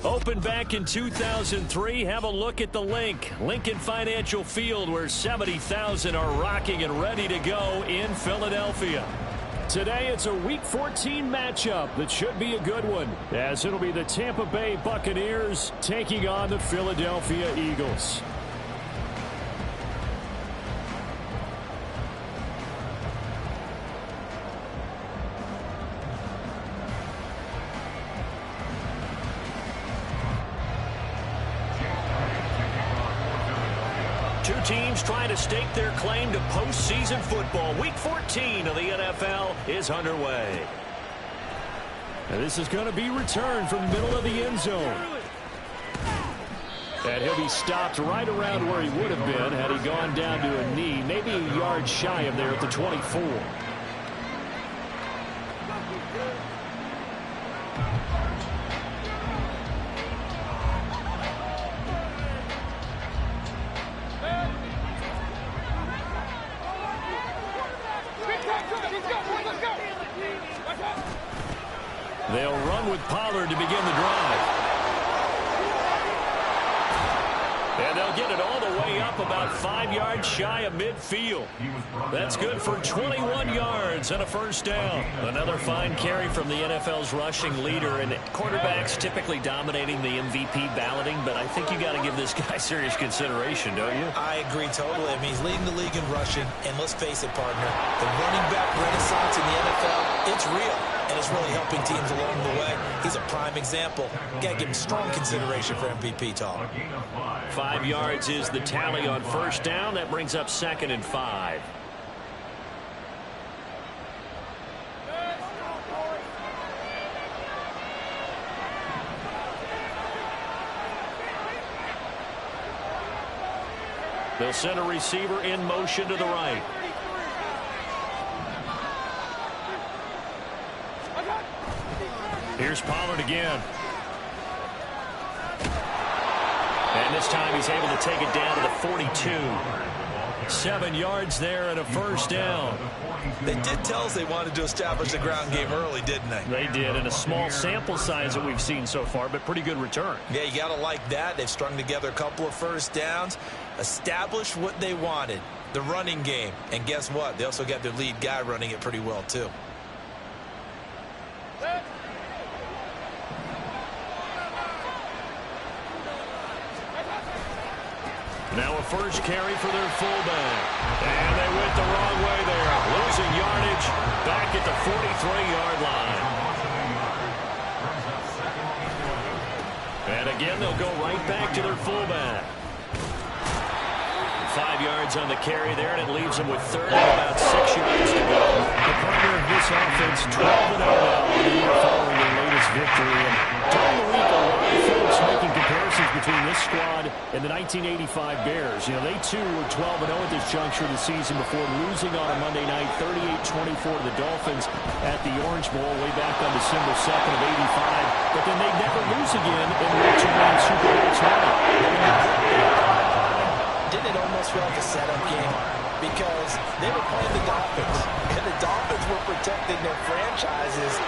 Opened back in 2003, have a look at the link. Lincoln Financial Field, where 70,000 are rocking and ready to go in Philadelphia. Today it's a Week 14 matchup that should be a good one, as it'll be the Tampa Bay Buccaneers taking on the Philadelphia Eagles. Two teams trying to stake their claim to postseason football. Week 14 of the NFL is underway. And this is going to be returned from the middle of the end zone. And he'll be stopped right around where he would have been had he gone down to a knee, maybe a yard shy of there at the 24. They'll run with Pollard to begin the drive. And they'll get it all the way up about 5 yards shy of midfield. That's good for 21 yards and a first down. Another fine carry from the NFL's rushing leader, and quarterbacks typically dominating the MVP balloting, but I think you got to give this guy serious consideration, don't you? I agree totally. I mean, he's leading the league in rushing, and let's face it, partner, the running back renaissance in the NFL, it's real. And it's really helping teams along the way. He's a prime example. Got to give him strong consideration for MVP talk. 5 yards is the tally on first down. That brings up 2nd and 5. They'll send a receiver in motion to the right. Here's Pollard again. And this time he's able to take it down to the 42. 7 yards there and a first down. They did tell us they wanted to establish the ground game early, didn't they? They did, in a small sample size that we've seen so far, but pretty good return. Yeah, you got to like that. They've strung together a couple of first downs, established what they wanted, the running game. And guess what? They also got their lead guy running it pretty well, too. Now a first carry for their fullback. And they went the wrong way there. Losing yardage back at the 43-yard line. And again, they'll go right back to their fullback. 5 yards on the carry there, and it leaves them with third and about 6 yards to go. The partner of this offense, 12-0 now on the year following their latest victory. And during the week, a lot of folks making comparisons between this squad and the 1985 Bears. You know, they too were 12-0 at this juncture of the season before losing on a Monday night 38-24 to the Dolphins at the Orange Bowl way back on December 2nd of 85. But then they'd never lose again in order to win Super Bowl 20. Didn't it almost feel like a setup game? Because they were playing the Dolphins, and the Dolphins were protecting their franchise's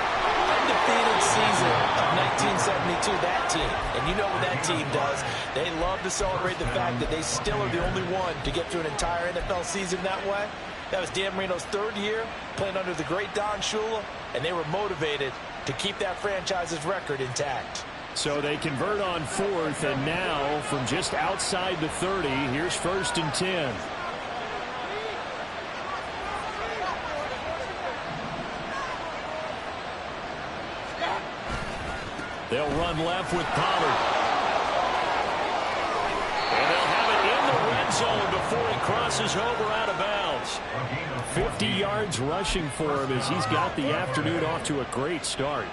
undefeated season of 1972, that team. And you know what that team does. They love to celebrate the fact that they still are the only one to get through an entire NFL season that way. That was Dan Marino's 3rd year, playing under the great Don Shula, and they were motivated to keep that franchise's record intact. So they convert on 4th, and now from just outside the 30, here's 1st and 10. They'll run left with Pollard. And they'll have it in the red zone before he crosses over out of bounds. 50 yards rushing for him as he's got the afternoon off to a great start.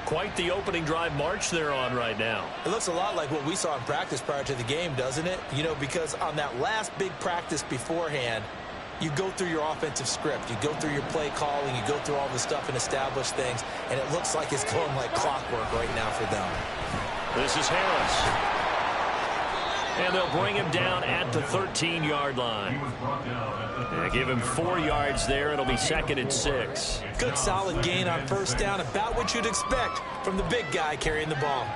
Quite the opening drive march they're on right now. It looks a lot like what we saw in practice prior to the game, doesn't it? You know, because on that last big practice beforehand, you go through your offensive script, you go through your play calling, you go through all the stuff and establish things, and it looks like it's going like clockwork right now for them. This is Harris. And they'll bring him down at the 13-yard line. They give him 4 yards there. It'll be 2nd and 6. Good solid gain on first down, about what you'd expect from the big guy carrying the ball.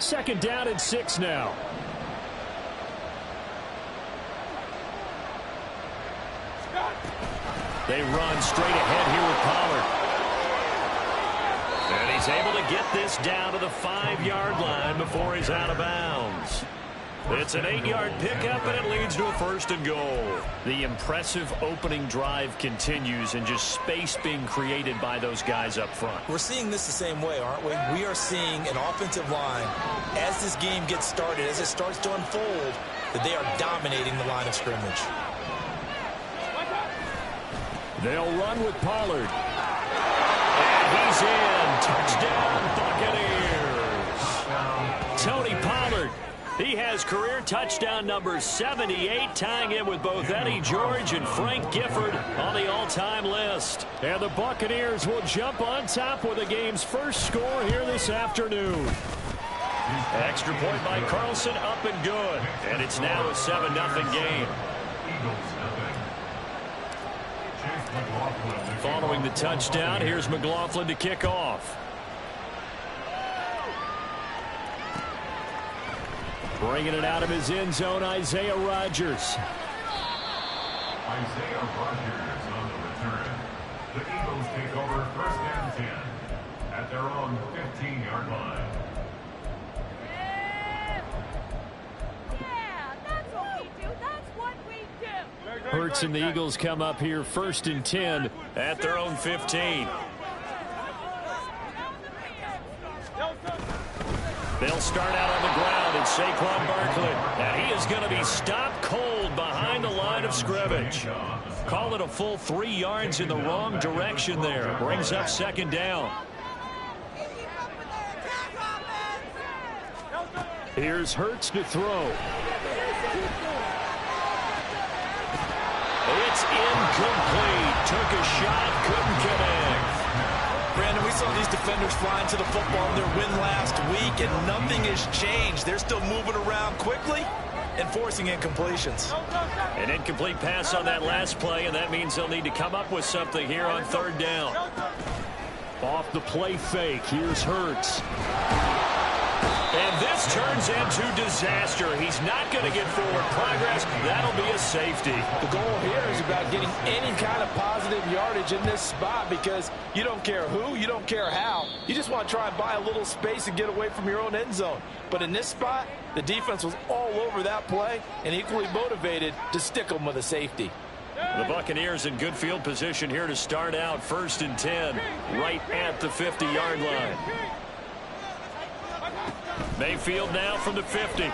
Second down and 6 now. They run straight ahead here with Pollard. And he's able to get this down to the 5-yard line before he's out of bounds. It's an 8-yard pickup, and it leads to a 1st and goal. The impressive opening drive continues, and just space being created by those guys up front. We're seeing this the same way, aren't we? We are seeing an offensive line, as this game gets started, as it starts to unfold, that they are dominating the line of scrimmage. They'll run with Pollard. And he's in. Touchdown, Buccaneers. Tony Pollard. He has career touchdown number 78, tying him with both Eddie George and Frank Gifford on the all-time list. And the Buccaneers will jump on top with the game's first score here this afternoon. Extra point by Carlson, up and good. And it's now a 7-0 game. Following the touchdown, here's McLaughlin to kick off. Bringing it out of his end zone, Isaiah Rodgers. Isaiah Rodgers on the return. The Eagles take over 1st and 10 at their own 15-yard line. Yeah, that's what we do. That's what we do. Hurts and the Eagles come up here 1st and 10 at their own 15. They'll start out on the ground. It's Saquon Barkley. And he is going to be stopped cold behind the line of scrimmage. Call it a full 3 yards in the wrong direction there. Brings up 2nd down. Here's Hurts to throw. It's incomplete. Took a shot, couldn't connect. Brandon, we saw these defenders flying to the football in their win last week, and nothing has changed. They're still moving around quickly and forcing incompletions. An incomplete pass on that last play, and that means they'll need to come up with something here on 3rd down. Off the play fake, here's Hurts. And this turns into disaster. He's not going to get forward progress. That'll be a safety. The goal here is about getting any kind of positive yardage in this spot, because you don't care who, you don't care how. You just want to try and buy a little space and get away from your own end zone. But in this spot, the defense was all over that play and equally motivated to stick them with a safety. The Buccaneers in good field position here to start out 1st and 10 right at the 50-yard line. Mayfield now from the 50.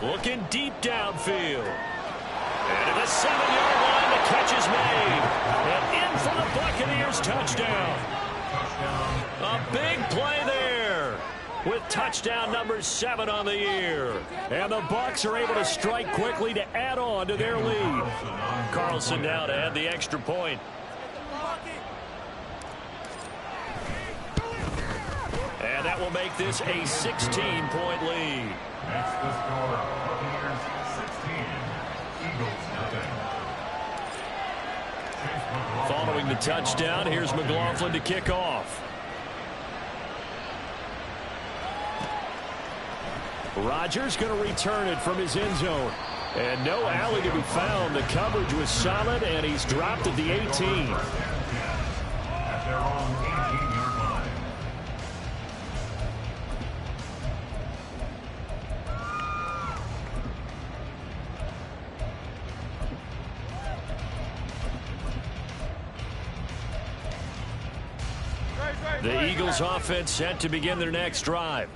Looking deep downfield. And at the 7-yard line, the catch is made. And in for the Buccaneers touchdown. A big play there with touchdown number 7 on the year. And the Bucs are able to strike quickly to add on to their lead. Carlson now to add the extra point. And that will make this a 16-point lead. That's the score. Buccaneers 16, Eagles 0. Following the touchdown, here's McLaughlin to kick off. Rodgers going to return it from his end zone. And no alley to be found. The coverage was solid, and he's dropped at the 18. At their own 18-yard line. The Eagles offense set to begin their next drive.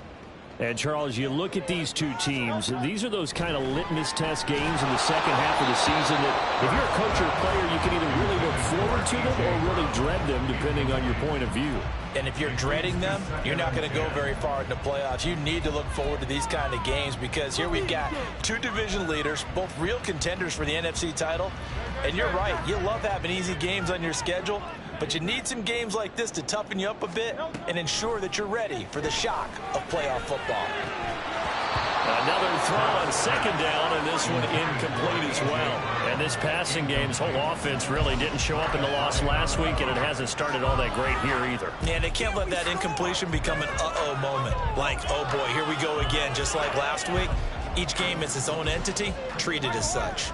And, Charles, you look at these two teams, these are those kind of litmus test games in the second half of the season that if you're a coach or a player, you can either really look forward to them or really dread them, depending on your point of view. And if you're dreading them, you're not going to go very far in the playoffs. You need to look forward to these kind of games, because here we've got 2 division leaders, both real contenders for the NFC title. And you're right, you love having easy games on your schedule, but you need some games like this to toughen you up a bit and ensure that you're ready for the shock of playoff football. Another throw on 2nd down, and this one incomplete as well. And this passing game's whole offense really didn't show up in the loss last week, and it hasn't started all that great here either. Yeah, they can't let that incompletion become an uh-oh moment. Like, oh boy, here we go again, just like last week. Each game is its own entity, treated as such.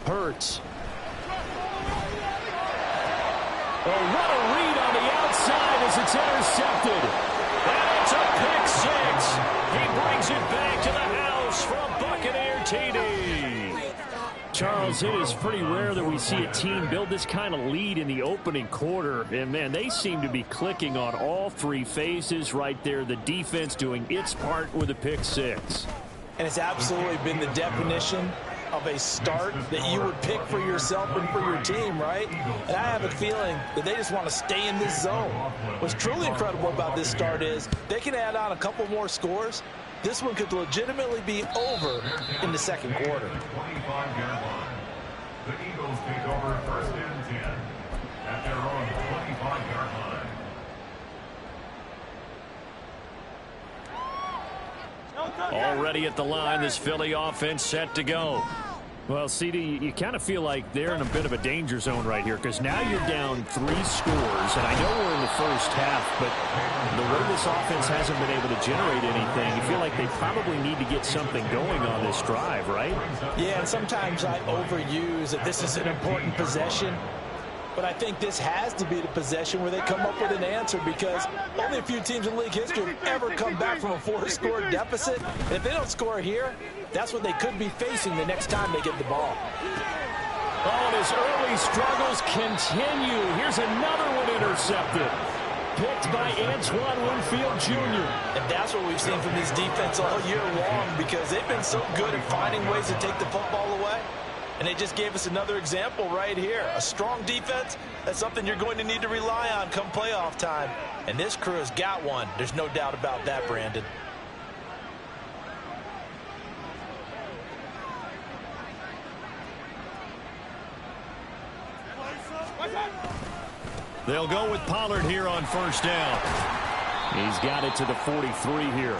Hurts. Oh, what a read on the outside as it's intercepted. And it's a pick six. He brings it back to the house for a Buccaneer TD. Charles, it is pretty rare that we see a team build this kind of lead in the opening quarter. And, man, they seem to be clicking on all three phases right there. The defense doing its part with a pick six. And it's absolutely been the definition of a start that you would pick for yourself and for your team, right? And I have a feeling that they just want to stay in this zone. What's truly incredible about this start is they can add on a couple more scores. This one could legitimately be over in the second quarter. 25-yard line. The Eagles take over first and 10 at their own 25-yard line. Already at the line, this Philly offense set to go. Well, CD, you kind of feel like they're in a bit of a danger zone right here because now you're down 3 scores, and I know we're in the first half, but the way this offense hasn't been able to generate anything, you feel like they probably need to get something going on this drive, right? Yeah, and sometimes I overuse that this is an important possession. But I think this has to be the possession where they come up with an answer because only a fefew teams in league history have ever come back from a 4-score deficit. And if they don't score here, that's what they could be facing the next time they get the ball. Oh, and his early struggles continue. Here's another one intercepted. Picked by Antoine Winfield Jr. And that's what we've seen from this defense all year long because they've been so good at finding ways to take the football away. And they just gave us another example right here. A strong defense, that's something you're going to need to rely on come playoff time. And this crew has got one. There's no doubt about that, Brandon. They'll go with Pollard here on first down. He's got it to the 43 here.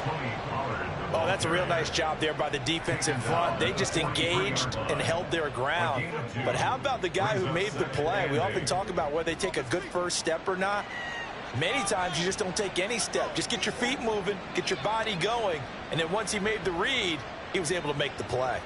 Oh, that's a real nice job there by the defense in front. They just engaged and held their ground. But how about the guy who made the play? We often talk about whether they take a good first step or not. Many times you just don't take any step. Just get your feet moving, get your body going, and then once he made the read, he was able to make the play.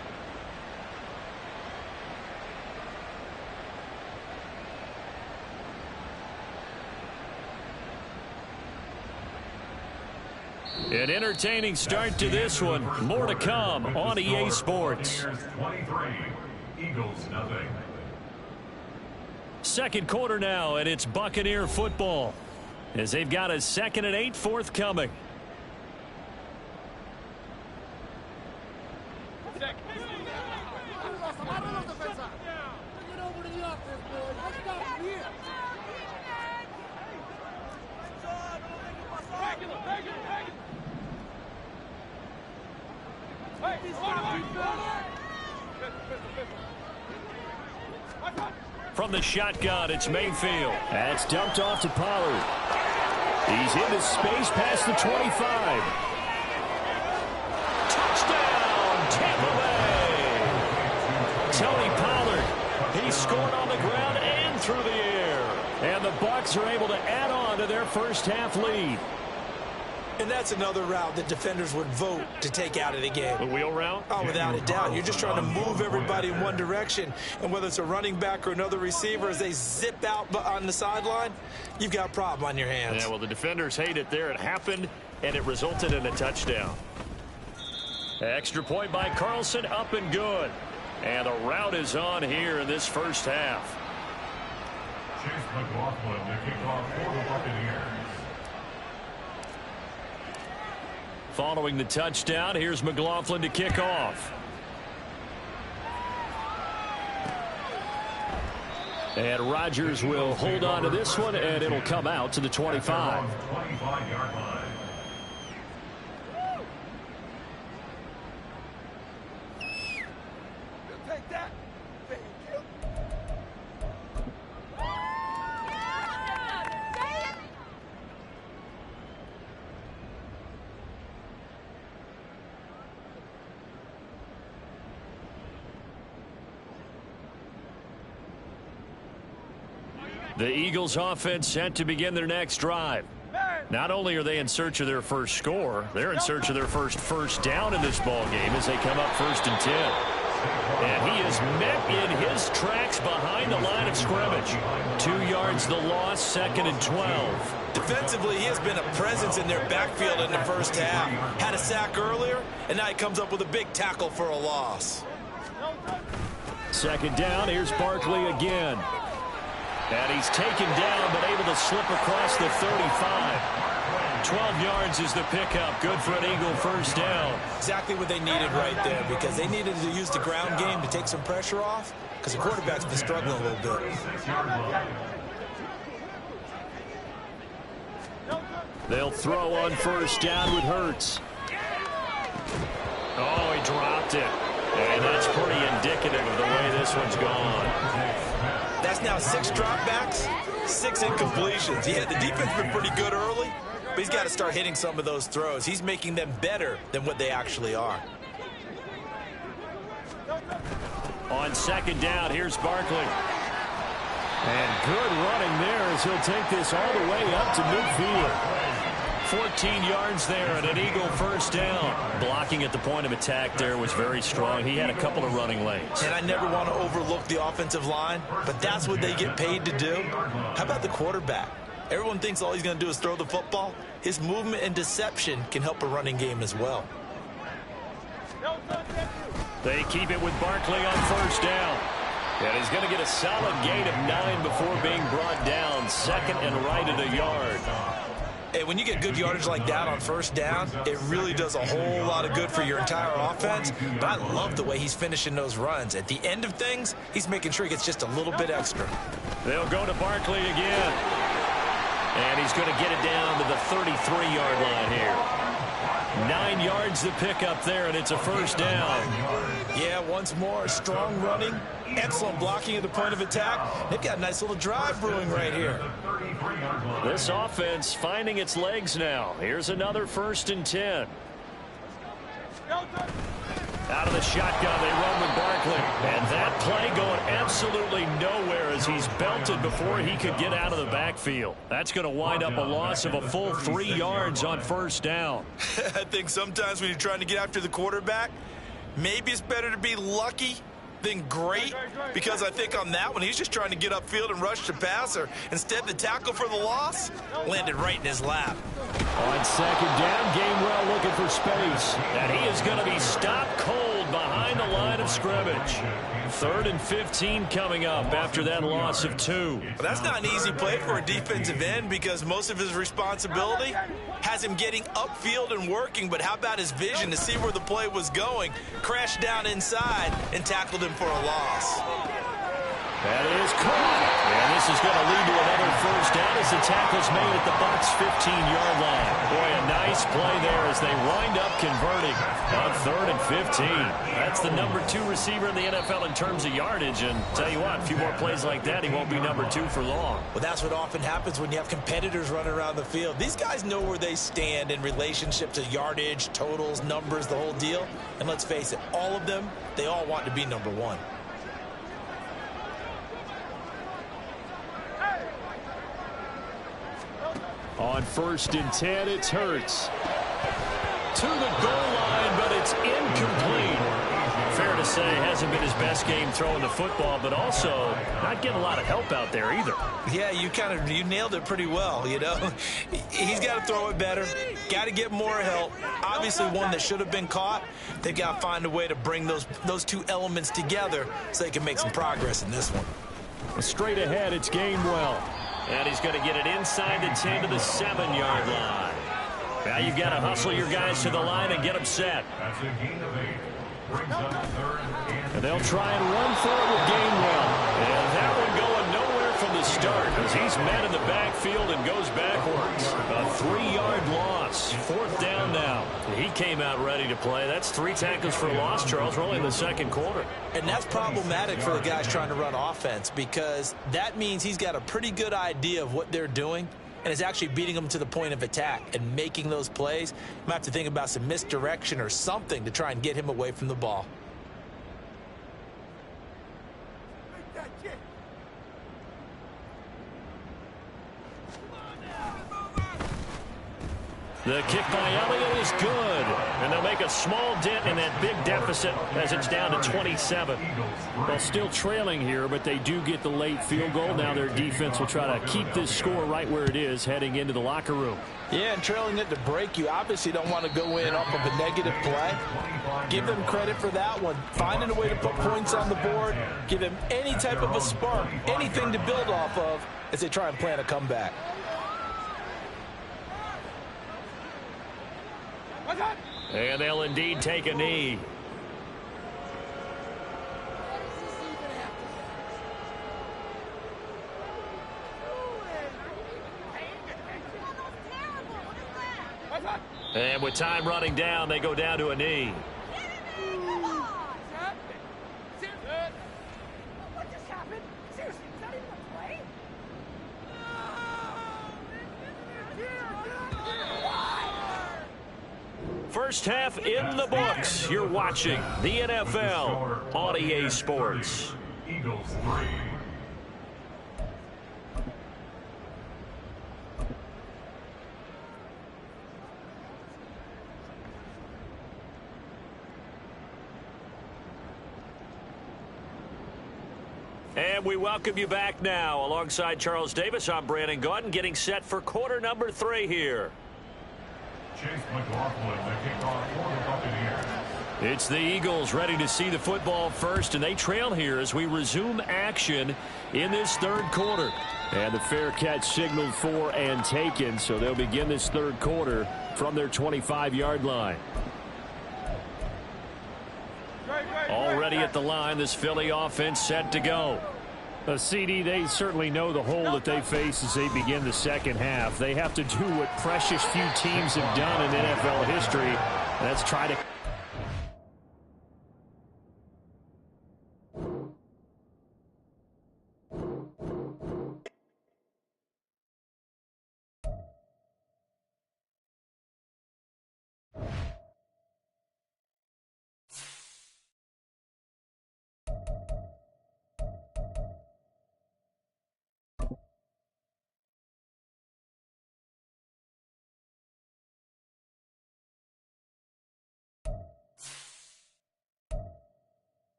An entertaining start to this one. More to come on EA Sports. 23, Eagles nothing. Second quarter now, and it's Buccaneer football as they've got a 2nd and 8 forthcoming. From the shotgun, it's Mayfield. That's dumped off to Pollard. He's into space past the 25. Touchdown, Tampa Bay. Tony Pollard, he scored on the ground and through the air. And the Bucs are able to add on to their first half lead. And that's another route that defenders would vote to take out of the game. The wheel route? Oh, without a doubt. You're just trying to move everybody in one direction. And whether it's a running back or another receiver, as they zip out on the sideline, you've got a problem on your hands. Yeah, well, the defenders hate it there. It happened, and it resulted in a touchdown. Extra point by Carlson, up and good. And the route is on here in this first half. Chase McLaughlin to kick off for the Buccaneers. Following the touchdown, here's McLaughlin to kick off. And Rodgers will hold on to this one, and it'll come out to the 25. 25-yard line. Take that. Thank you. The Eagles offense set to begin their next drive. Not only are they in search of their first score, they're in search of their first down in this ball game as they come up 1st and 10. And he is met in his tracks behind the line of scrimmage. 2 yards the loss, 2nd and 12. Defensively, he has been a presence in their backfield in the first half. Had a sack earlier, and now he comes up with a big tackle for a loss. 2nd down, here's Barkley again. And he's taken down, but able to slip across the 35. 12 yards is the pickup. Good for an Eagle first down. Exactly what they needed right there, because they needed to use the ground game to take some pressure off, because the quarterback's been struggling a little bit. They'll throw on first down with Hurts. Oh, he dropped it. And that's pretty indicative of the way this one's gone. That's now 6 dropbacks, 6 incompletions. Yeah, the defense has been pretty good early, but he's got to start hitting some of those throws. He's making them better than what they actually are. On 2nd down, here's Barkley. And good running there as he'll take this all the way up to midfield. 14 yards there and an Eagle first down. Blocking at the point of attack there was very strong. He had a couple of running lanes. And I never want to overlook the offensive line, but that's what they get paid to do. How about the quarterback? Everyone thinks all he's going to do is throw the football. His movement and deception can help a running game as well. They keep it with Barkley on first down. And he's going to get a solid gain of 9 before being brought down. 2nd and right at a yard. Hey, when you get good yardage like that on first down, it really does a whole lot of good for your entire offense. But I love the way he's finishing those runs. At the end of things, he's making sure he gets just a little bit extra. They'll go to Barkley again. And he's going to get it down to the 33-yard line here. 9 yards to pick up there, and it's a first down. Yeah, once more, strong running, excellent blocking at the point of attack. They've got a nice little drive brewing right here. This offense finding its legs now. Here's another 1st and 10. Out of the shotgun, they run with Barkley. And that play going absolutely nowhere as he's belted before he could get out of the backfield. That's going to wind up a loss of a full 3 yards on first down. I think sometimes when you're trying to get after the quarterback, maybe it's better to be lucky than great, because I think on that one, he's just trying to get upfield and rush the passer. Instead, the tackle for the loss landed right in his lap. On 2nd down, Gainwell looking for space. And he is going to be stopped cold behind the line of scrimmage. 3rd and 15 coming up after that loss of 2. But that's not an easy play for a defensive end, because most of his responsibility has him getting upfield and working. But how about his vision to see where the play was going? Crashed down inside and tackled him for a loss. That is caught. And this is going to lead to another first down as the tackle's made at the Bucs' 15-yard line. Boy, a nice play there as they wind up converting on 3rd and 15. That's the number 2 receiver in the NFL in terms of yardage. And tell you what, a few more plays like that, he won't be number 2 for long. Well, that's what often happens when you have competitors running around the field. These guys know where they stand in relationship to yardage, totals, numbers, the whole deal. And let's face it, all of them, they all want to be number 1. On 1st and 10, it's Hurts. To the goal line, but it's incomplete. Fair to say, hasn't been his best game throwing the football, but also not getting a lot of help out there either. Yeah, you nailed it pretty well, you know. He's got to throw it better, got to get more help. Obviously one that should have been caught. They've got to find a way to bring those 2 elements together so they can make some progress in this one. Straight ahead, it's Gainwell. And he's going to get it inside the 10 to the 7-yard line. Now you've got to hustle your guys to the line and get them set. That's a gain of 8. Brings up 3rd and And they'll try and run for it with Gainwell. And that one going nowhere from the start as he's met in the backfield and goes backwards. A 3-yard loss. 4th down now. He came out ready to play. That's 3 tackles for loss, Charles. We're only in the 2nd quarter. And that's problematic for the guys trying to run offense, because that means he's got a pretty good idea of what they're doing and is actually beating them to the point of attack and making those plays. You might have to think about some misdirection or something to try and get him away from the ball. The kick by Elliott is good. And they'll make a small dent in that big deficit as it's down to 27. Well, still trailing here, but they do get the late field goal. Now their defense will try to keep this score right where it is heading into the locker room. Yeah, and trailing it to break, you obviously don't want to go in off of a negative play. Give them credit for that one. Finding a way to put points on the board. Give them any type of a spark, anything to build off of as they try and plan a comeback. And they'll indeed take a knee. And with time running down, they go down to a knee. What just happened? Seriously, is that even a play? First half in the books. You're watching the NFL on EA Sports. Eagles 3. And we welcome you back now. Alongside Charles Davis, I'm Brandon Gaudin, getting set for quarter number 3 here. Chase McLaughlin, the kickoff for the Buccaneers. It's the Eagles ready to see the football first, and they trail here as we resume action in this third quarter. And the fair catch signaled for and taken, so they'll begin this third quarter from their 25-yard line. Already at the line, this Philly offense set to go. CD, they certainly know the hole that they face as they begin the second half. They have to do what precious few teams have done in NFL history. That's try to